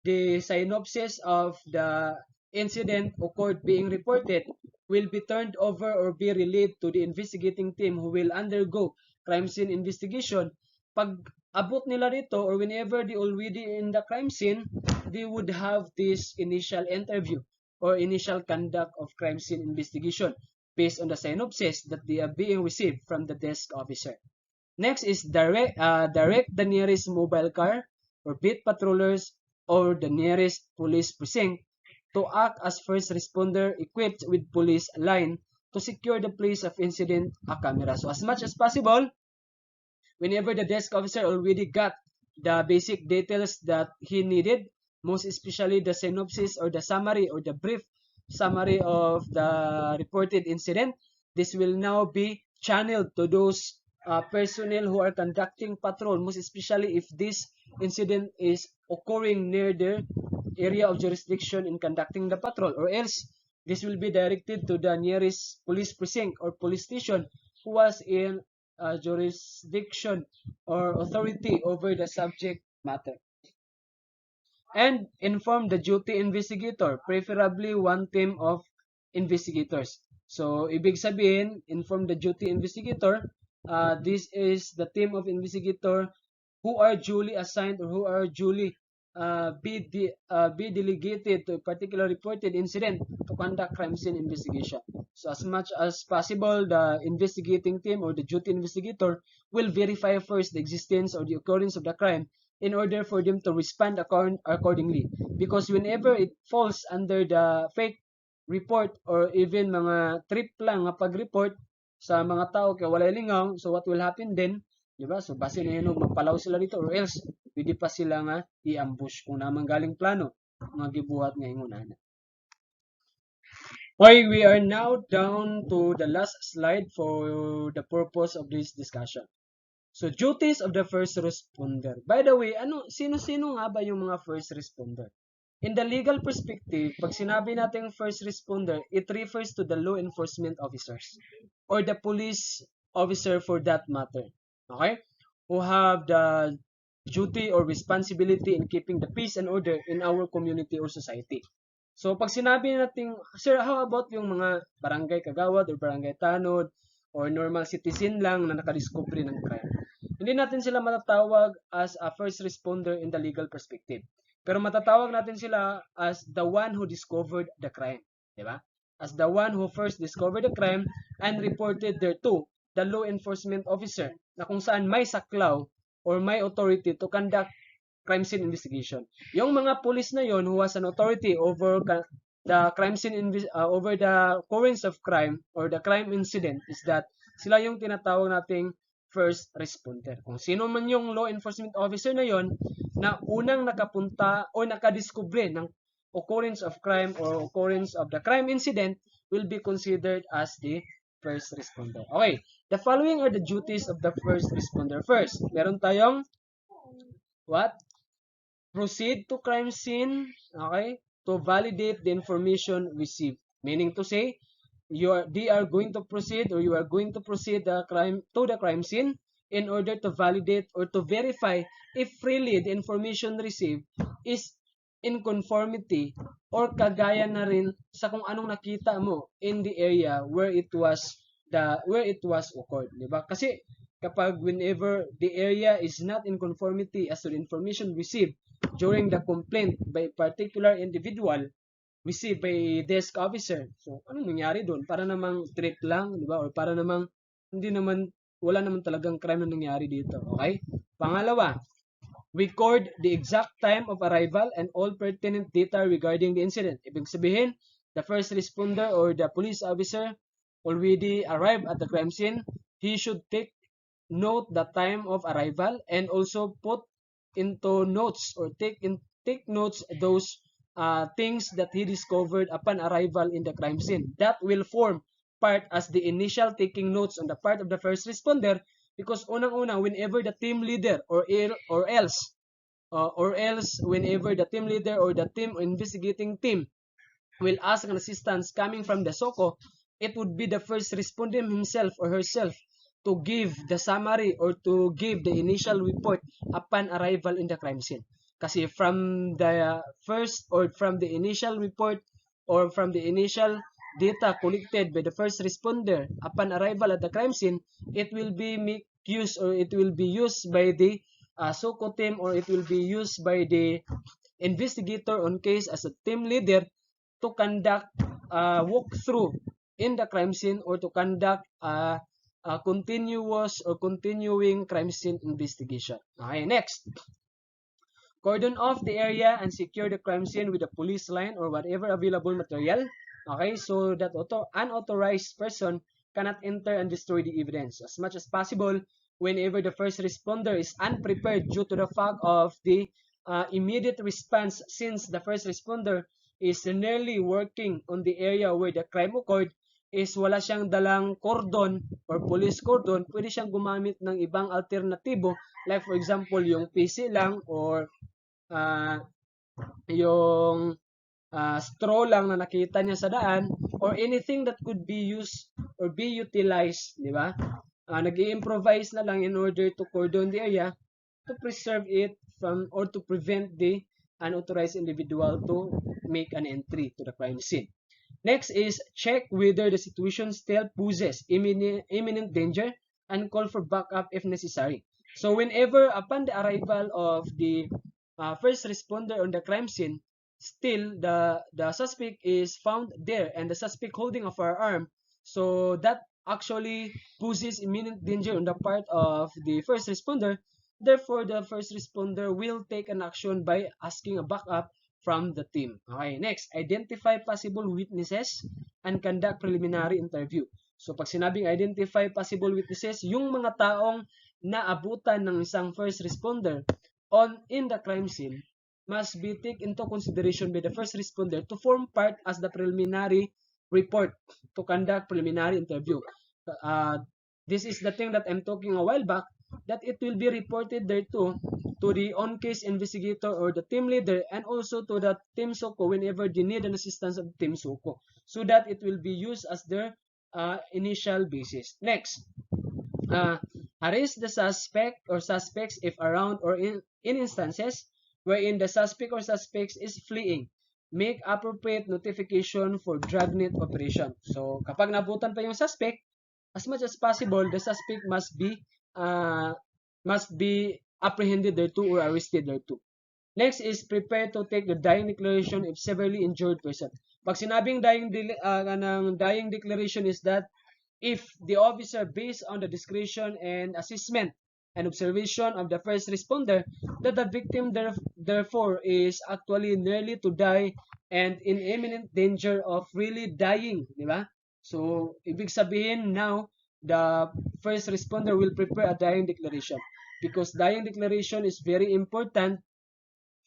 Speaker 1: the synopsis of the incident occurred being reported will be turned over or be relayed to the investigating team who will undergo crime scene investigation. Pag abot nila rito or whenever they already in the crime scene, they would have this initial interview or initial conduct of crime scene investigation based on the synopsis that they are being received from the desk officer. Next is direct the nearest mobile car or beat patrollers or the nearest police precinct to act as first responder equipped with police line to secure the place of incident a camera. So as much as possible, whenever the desk officer already got the basic details that he needed, most especially the synopsis or the summary or the brief summary of the reported incident, this will now be channeled to those personnel who are conducting patrol, most especially if this incident is occurring near their area of jurisdiction in conducting the patrol, or else this will be directed to the nearest police precinct or police station who was in jurisdiction or authority over the subject matter. And inform the duty investigator, preferably one team of investigators. So, ibig sabihin, inform the duty investigator. This is the team of investigator who are duly assigned or who are duly be delegated to a particular reported incident to conduct crime scene investigation. So as much as possible, the investigating team or the duty investigator will verify first the existence or the occurrence of the crime in order for them to respond accordingly. Because whenever it falls under the fake report or even mga trip lang nga pag-report sa mga tao kaya wala lingaw, so what will happen then? Diba? So base na yun, magpalaw sila dito or else pwede pa sila nga i-ambush kung naman galing plano mga gibuhat nga ingon. Okay, we are now down to the last slide for the purpose of this discussion. So, duties of the first responder. By the way, sino-sino nga ba yung mga first responder? In the legal perspective, pag sinabi natin first responder, it refers to the law enforcement officers or the police officer for that matter. Okay? Who have the duty or responsibility in keeping the peace and order in our community or society. So, pag sinabi natin, sir, how about yung mga barangay kagawad or barangay tanod or normal citizen lang na nakadiscovery ng crime? Hindi natin sila matatawag as a first responder in the legal perspective. Pero matatawag natin sila as the one who discovered the crime. Diba? As the one who first discovered the crime and reported thereto, the law enforcement officer, na kung saan may saklaw or may authority to conduct crime scene investigation. Yung mga police na yon who has an authority over the crime scene over the occurrence of crime or the crime incident is that sila yung tinatawag nating first responder. Kung sino man yung law enforcement officer na yon na unang nakapunta o nakadiskubre ng occurrence of crime or occurrence of the crime incident will be considered as the first responder. Okay, the following are the duties of the first responder. First, meron tayong what? Proceed to crime scene, okay, to validate the information received. Meaning to say, they are going to proceed or you are going to proceed to the crime scene in order to validate or to verify if really the information received is in conformity or kagaya na rin sa kung anong nakita mo in the area where it was occurred, di ba? Kasi kapag whenever the area is not in conformity as to the information received during the complaint by a particular individual received by a desk officer. So, anong nangyari doon? Para namang trick lang, di ba? Or para namang hindi naman, wala naman talagang crime na nangyari dito. Okay? Pangalawa, record the exact time of arrival and all pertinent data regarding the incident. Ibig sabihin, the first responder or the police officer already arrived at the crime scene. He should take note the time of arrival and also put into notes or take notes those things that he discovered upon arrival in the crime scene. That will form part as the initial taking notes on the part of the first responder because unang-una whenever the team leader or else whenever the team leader or the team investigating team will ask an assistance coming from the SOCO, it would be the first respondent himself or herself to give the summary or to give the initial report upon arrival in the crime scene. Kasi from the first or from the initial report or from the initial data collected by the first responder upon arrival at the crime scene, it will be used or it will be used by the SOCO team or it will be used by the investigator on case as a team leader to conduct walkthrough in the crime scene or to conduct a continuous or continuing crime scene investigation. Okay, next. Cordon off the area and secure the crime scene with a police line or whatever available material. Okay, so that unauthorized person cannot enter and destroy the evidence. As much as possible, whenever the first responder is unprepared due to the fact of the immediate response, since the first responder is nearly working on the area where the crime occurred, is wala siyang dalang cordon or police cordon, pwede siyang gumamit ng ibang alternatibo like for example yung PC lang or uh, yung straw lang na nakita niya sa daan or anything that could be used or be utilized, di ba? Nag-i-improvise na lang in order to cordon the area to preserve it from or to prevent the unauthorized individual to make an entry to the crime scene. Next is check whether the situation still poses imminent danger and call for backup if necessary. So whenever upon the arrival of the first responder on the crime scene, still the suspect is found there and the suspect holding a firearm. So that actually poses imminent danger on the part of the first responder. Therefore, the first responder will take an action by asking a backup from the team. Okay, next, identify possible witnesses and conduct preliminary interview. So, pag sinabing identify possible witnesses, yung mga taong naabutan ng isang first responder in the crime scene must be taken into consideration by the first responder to form part as the preliminary report to conduct preliminary interview. This is the thing that I'm talking a while back, that it will be reported there too to the on-case investigator or the team leader and also to the team SOCO whenever they need an assistance of team SOCO so that it will be used as their initial basis. Next, arrest the suspect or suspects if around or in instances wherein the suspect or suspects is fleeing. Make appropriate notification for dragnet operation. So, kapag nabutan pa yung suspect, as much as possible, the suspect must be apprehended thereto or arrested thereto. Next is prepare to take the dying declaration if severely injured person. Pag sinabing dying declaration is that if the officer, based on the description and assessment and observation of the first responder, that the victim therefore is actually nearly to die and in imminent danger of really dying, di ba? So, ibig sabihin now, the first responder will prepare a dying declaration because dying declaration is very important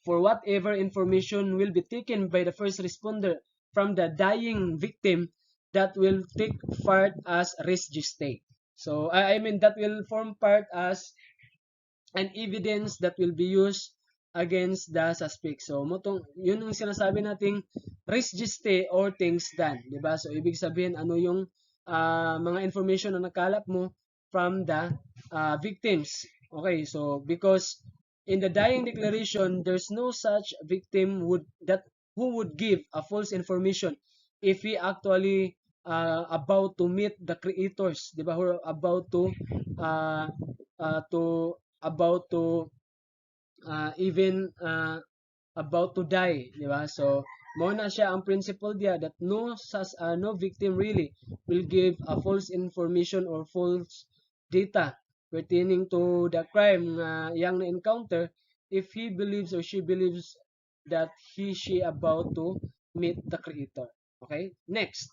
Speaker 1: for whatever information will be taken by the first responder from the dying victim that will take part as res gestae. So, I mean, that will form part as an evidence that will be used against the suspect. So, yun yung sinasabi nating res gestae or things done. Diba? So, ibig sabihin, ano yung mga information na nakalap mo from the victims. Okay, so because in the dying declaration, there's no such victim who would give a false information if he actually about to meet the creators, di ba? Who are uh, to about to even about to die, di ba? So, mo na siya ang principle dia that no victim really will give a false information or false data pertaining to the crime na yang na-encounter if he believes or she believes that she about to meet the creator. Okay? Next,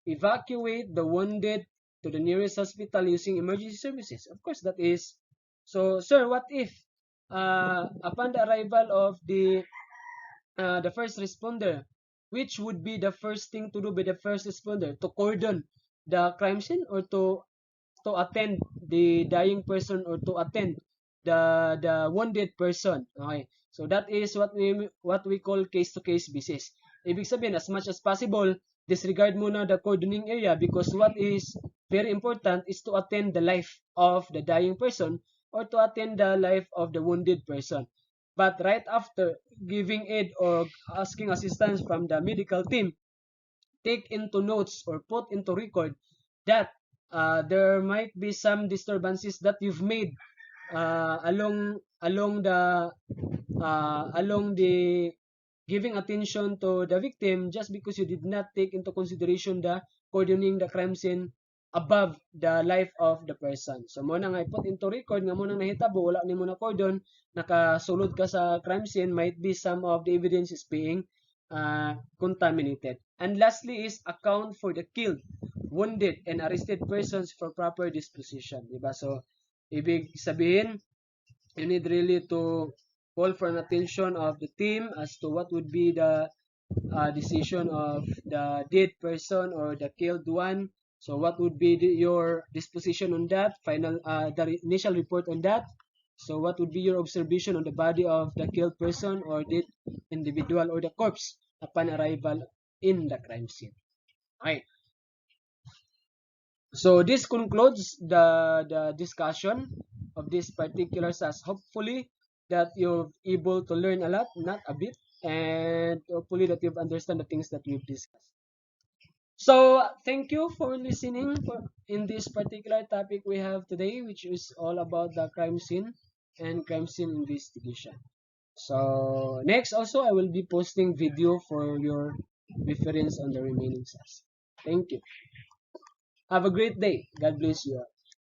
Speaker 1: evacuate the wounded to the nearest hospital using emergency services. Of course, that is. So, sir, what if upon the arrival of the first responder, which would be the first thing to do by the first responder? To cordon the crime scene or to attend the dying person or to attend the wounded person. Okay. So that is what we call case to case basis. Ibig sabihin, as much as possible, disregard muna the cordoning area because what is very important is to attend the life of the dying person or to attend the life of the wounded person. But right after giving aid or asking assistance from the medical team, take into notes or put into record that there might be some disturbances that you've made along the giving attention to the victim just because you did not take into consideration the cordoning the crime scene above the life of the person. So mo na nga put into record nga mo nang nahitabo wala nimo na cordon, nakasulod ka sa crime scene, might be some of the evidence is being contaminated. And lastly is account for the killed, wounded, and arrested persons for proper disposition. Diba? So, ibig sabihin, you need really to call for an attention of the team as to what would be the decision of the dead person or the killed one. So what would be your disposition on that? The initial report on that. So what would be your observation on the body of the killed person or dead individual or the corpse upon arrival in the crime scene? Okay. So this concludes the discussion of this particular SAS. Hopefully that you're able to learn a lot, not a bit, and hopefully that you've understand the things that we've discussed. So thank you for listening in this particular topic we have today, which is all about the crime scene and crime scene investigation. So next also I will be posting video for your reference on the remaining SAS. Thank you. Have a great day. God bless you.